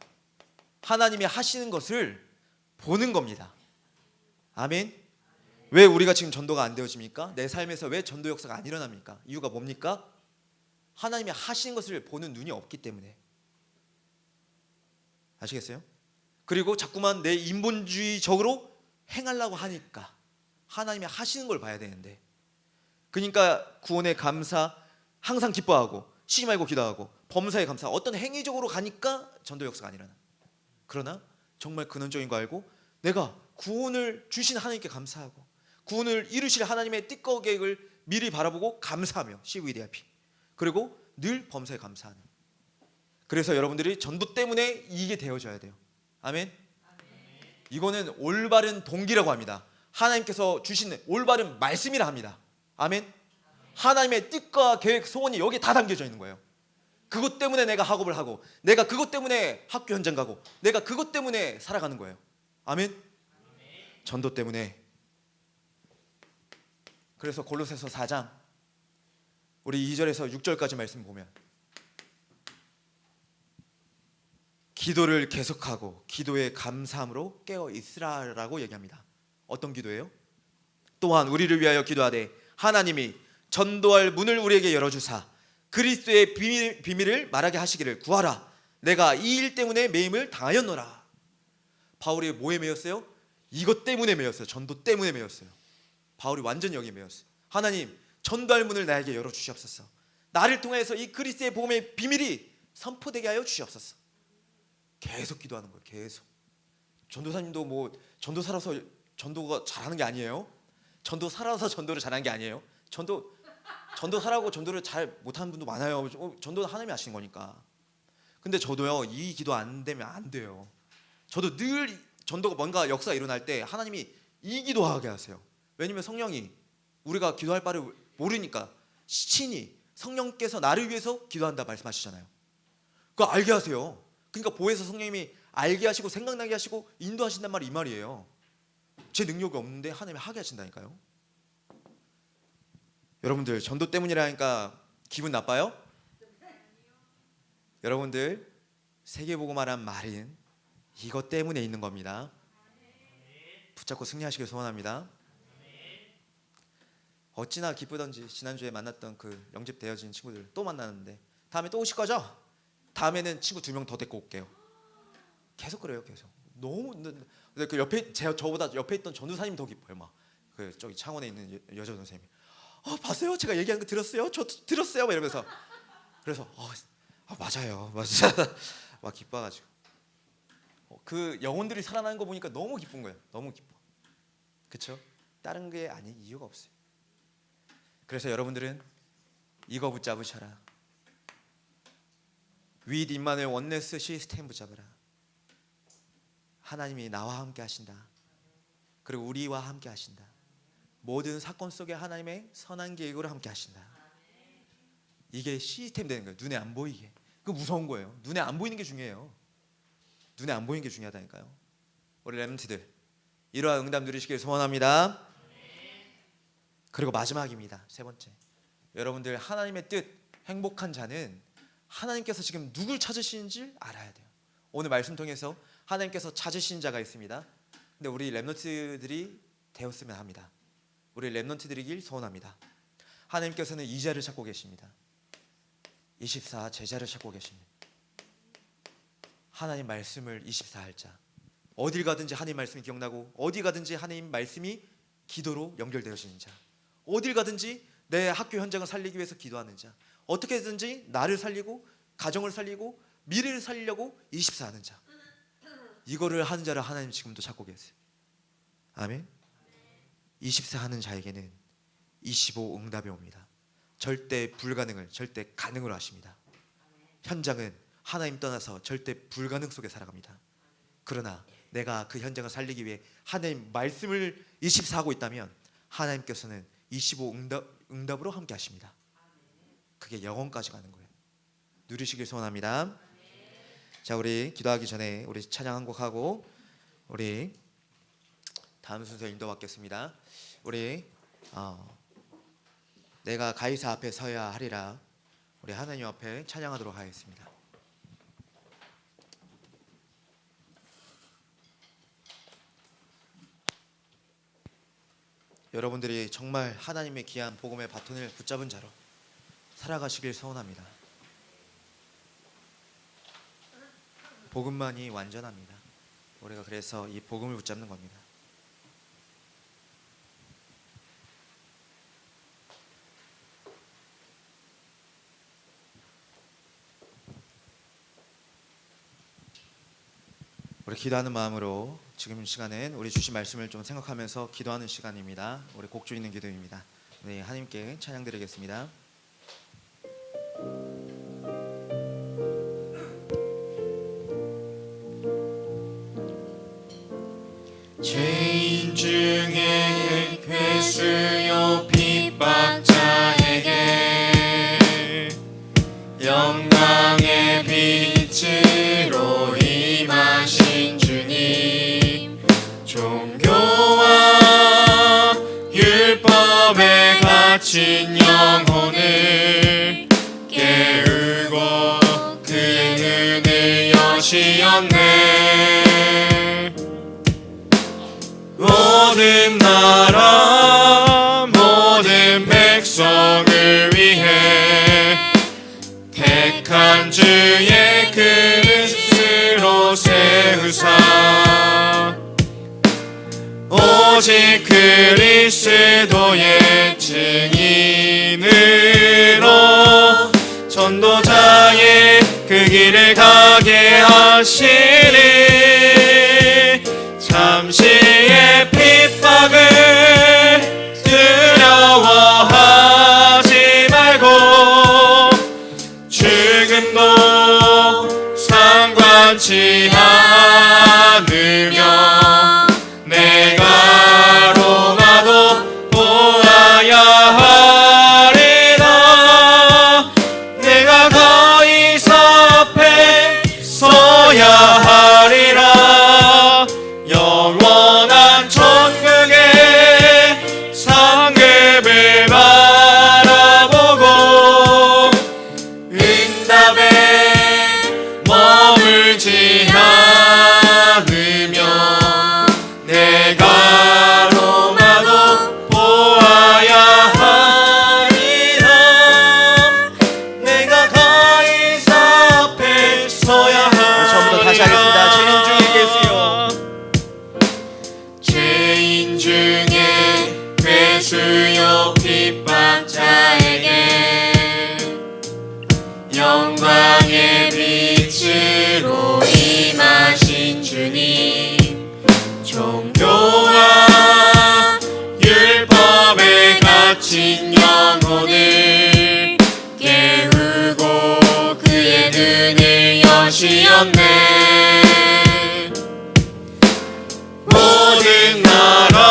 하나님이 하시는 것을 보는 겁니다. 아멘. 왜 우리가 지금 전도가 안 되어집니까? 내 삶에서 왜 전도 역사가 안 일어납니까? 이유가 뭡니까? 하나님이 하시는 것을 보는 눈이 없기 때문에. 아시겠어요? 그리고 자꾸만 내 인본주의적으로 행하려고 하니까 하나님이 하시는 걸 봐야 되는데. 그러니까 구원에 감사, 항상 기뻐하고 쉬지 말고 기도하고 범사에 감사, 어떤 행위적으로 가니까 전도 역사가 안 일어나. 그러나 정말 근원적인 거 알고 내가 구원을 주신 하나님께 감사하고 구원을 이루실 하나님의 뜻과 계획을 미리 바라보고 감사하며 CVDIP, 그리고 늘 범사에 감사하는. 그래서 여러분들이 전도 때문에 이게 되어져야 돼요. 아멘. 이거는 올바른 동기라고 합니다. 하나님께서 주신 올바른 말씀이라 합니다. 아멘. 하나님의 뜻과 계획, 소원이 여기에 다 담겨져 있는 거예요. 그것 때문에 내가 학업을 하고 내가 그것 때문에 학교 현장 가고 내가 그것 때문에 살아가는 거예요. 아멘. 전도 때문에. 그래서 골로새서 4장 우리 2절에서 6절까지 말씀 보면 기도를 계속하고 기도에 감사함으로 깨어 있으라라고 얘기합니다. 어떤 기도예요? 또한 우리를 위하여 기도하되 하나님이 전도할 문을 우리에게 열어주사 그리스도의 비밀을 말하게 하시기를 구하라. 내가 이 일 때문에 매임을 당하였노라. 바울이 뭐에 매였어요? 이것 때문에 매였어요. 전도 때문에 매였어요. 바울이 완전히 여기에 매였어요. 하나님, 전도할 문을 나에게 열어주시옵소서. 나를 통해서 이 그리스도의 복음의 비밀이 선포되게 하여 주시옵소서. 계속 기도하는 거예요. 계속. 전도사님도 뭐 전도 살아서 전도가 잘하는 게 아니에요. 전도 살아서 전도를 잘하는 게 아니에요. 전도 살아고 전도를 잘 못하는 분도 많아요. 전도는 하나님이 하시는 거니까. 근데 저도요, 이 기도 안 되면 안 돼요. 저도 늘 전도가 뭔가 역사가 일어날 때 하나님이 이 기도하게 하세요. 왜냐면 성령이 우리가 기도할 바를 모르니까 친히 성령께서 나를 위해서 기도한다 말씀하시잖아요. 그거 알게 하세요. 그러니까 보혜사 성령님이 알게 하시고 생각나게 하시고 인도하신단 말이 이 말이에요. 제 능력이 없는데 하나님이 하게 하신다니까요. 여러분들 전도 때문이라니까 기분 나빠요? 여러분들 세계복음화란 말은 이것 때문에 있는 겁니다. 붙잡고 승리하시길 소원합니다. 어찌나 기쁘던지 지난주에 만났던 그 영접되어진 친구들 또 만나는데 다음에 또 오실 거죠? 다음에는 친구 2명 더 데리고 올게요. 계속 그래요. 계속. 너무 근데 그 옆에 저보다 옆에 있던 전도사님 더 기뻐요. 막 그 저기 창원에 있는 여자 전도사님이 봤어요? 제가 얘기한 거 들었어요? 저 들었어요? 막 이러면서 그래서 맞아요. 막 기뻐가지고 그 영혼들이 살아나는 거 보니까 너무 기쁜 거예요. 너무 기뻐. 그렇죠? 다른 게 아닌 이유가 없어요. 그래서 여러분들은 이거 붙잡으셔라. 윗 임마누엘 원네스 시스템 붙잡으라. 하나님이 나와 함께 하신다. 그리고 우리와 함께 하신다. 모든 사건 속에 하나님의 선한 계획으로 함께 하신다. 이게 시스템 되는 거예요. 눈에 안 보이게. 그 무서운 거예요. 눈에 안 보이는 게 중요해요. 눈에 안 보이는 게 중요하다니까요. 우리 렘넌트들 이러한 응답 누리시길 소원합니다. 그리고 마지막입니다. 세 번째, 여러분들 하나님의 뜻, 행복한 자는 하나님께서 지금 누굴 찾으시는지 알아야 돼요. 오늘 말씀 통해서 하나님께서 찾으신 자가 있습니다. 근데 우리 렘넌트들이 되었으면 합니다. 우리 렘넌트들이길 소원합니다. 하나님께서는 이 자를 찾고 계십니다. 24 제자를 찾고 계십니다. 하나님 말씀을 24할 자, 어딜 가든지 하나님 말씀이 기억나고 어디 가든지 하나님 말씀이 기도로 연결되어지는 자, 어딜 가든지 내 학교 현장을 살리기 위해서 기도하는 자, 어떻게든지 나를 살리고 가정을 살리고 미래를 살리려고 24 하는 자, 이거를 하는 자를 하나님 지금도 찾고 계세요. 아멘. 24 하는 자에게는 25 응답이 옵니다. 절대 불가능을 절대 가능으로 하십니다. 현장은 하나님 떠나서 절대 불가능 속에 살아갑니다. 그러나 내가 그 현장을 살리기 위해 하나님 말씀을 24하고 있다면 하나님께서는 25 응답으로 함께 하십니다. 그게 영원까지 가는 거예요. 누리시길 소원합니다. 자, 우리 기도하기 전에 우리 찬양 한 곡 하고 우리 다음 순서 인도받겠습니다. 우리 내가 가이사 앞에 서야 하리라, 우리 하나님 앞에 찬양하도록 하겠습니다. 여러분들이 정말 하나님의 귀한 복음의 바톤을 붙잡은 자로 살아가시길 소원합니다. 복음만이 완전합니다. 우리가 그래서 이 복음을 붙잡는 겁니다. 우리 기도하는 마음으로 지금 시간은 우리 주신 말씀을 좀 생각하면서 기도하는 시간입니다. 우리 곡 주있는 기도입니다. 네, 하나님께 찬양 드리겠습니다. 죄인 중에 괴수요 핍박자에게 영광의 빛으로 임하신 주님, 종교와 율법에 갇힌 영혼을 깨우고 그의 눈을 여시었네. 모든 나라 모든 백성을 위해 택한 주의 그릇으로 세우사 오직 그리스도의 증인으로 전도자의 그 길을 가게 하시리. 잠시의 핍박을 두려워하지 말고 죽음도 상관치 않으며 내가 로마도 보아야 하리라. 내가 가이사 앞에 서야 하리라. 영원한 천국의 상급을 바라보고 응답에 머물지 않으며 내가 로마도 보아야 하리라. 내가 가이사 앞에 서야 하리라. 처음부터 다시 하겠습니다. 죄인 중에 계세요. 죄인 중에 괴수요 핍박자에게 영광의 빛으로 임하신 주님, 종교와 율법에 갇힌 영혼을 깨우고 그의 눈을 여시었네. 모든 나라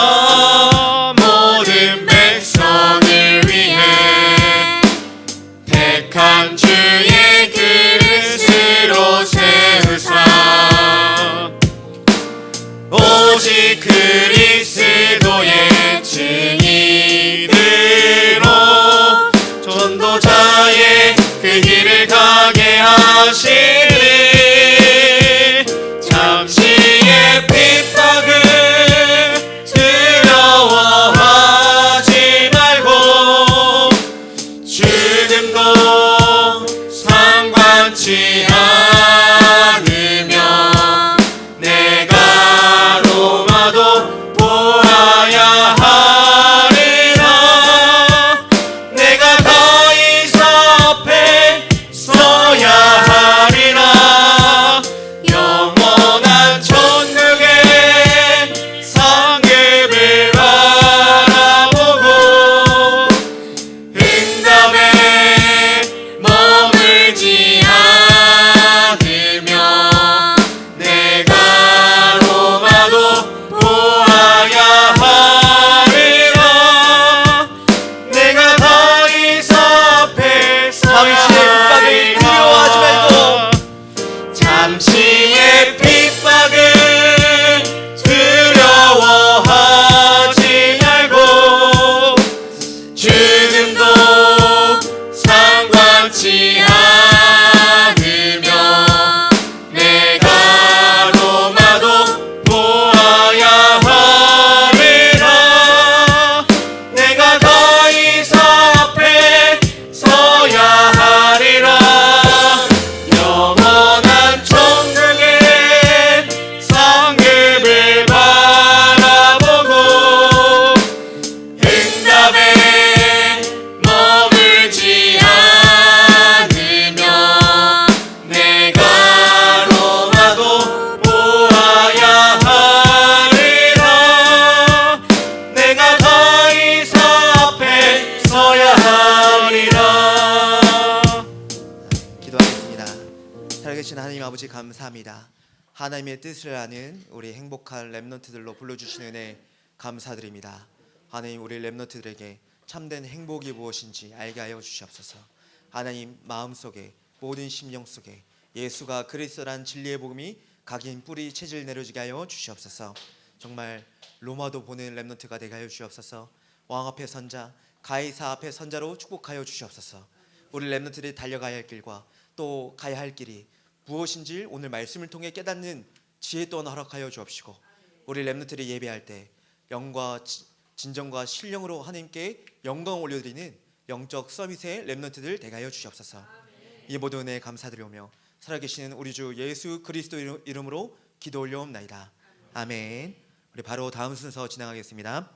서야 하리라. 기도하겠습니다. 살아계신 하나님 아버지 감사합니다. 하나님의 뜻을 아는 우리 행복한 렘넌트들로 불러주시는 은혜 감사드립니다. 하나님, 우리 렘넌트들에게 참된 행복이 무엇인지 알게 하여 주시옵소서. 하나님, 마음속에 모든 심령 속에 예수가 그리스도란 진리의 복음이 각인 뿌리 체질 내려지게 하여 주시옵소서. 정말 로마도 보는 렘넌트가 되게 하여 주시옵소서. 왕 앞에 선자, 가이사 앞에 선자로 축복하여 주시옵소서. 우리 렘넌트들이 달려가야 할 길과 또 가야 할 길이 무엇인지 오늘 말씀을 통해 깨닫는 지혜 또한 허락하여 주옵시고, 우리 렘넌트들이 예배할 때 영과 진정과 신령으로 하나님께 영광 올려드리는 영적 서밋의 렘넌트들 되게 하여 주시옵소서. 이 모든 은혜 감사드리오며 살아계시는 우리 주 예수 그리스도 이름으로 기도 올려옵나이다. 아멘. 우리 바로 다음 순서 진행하겠습니다.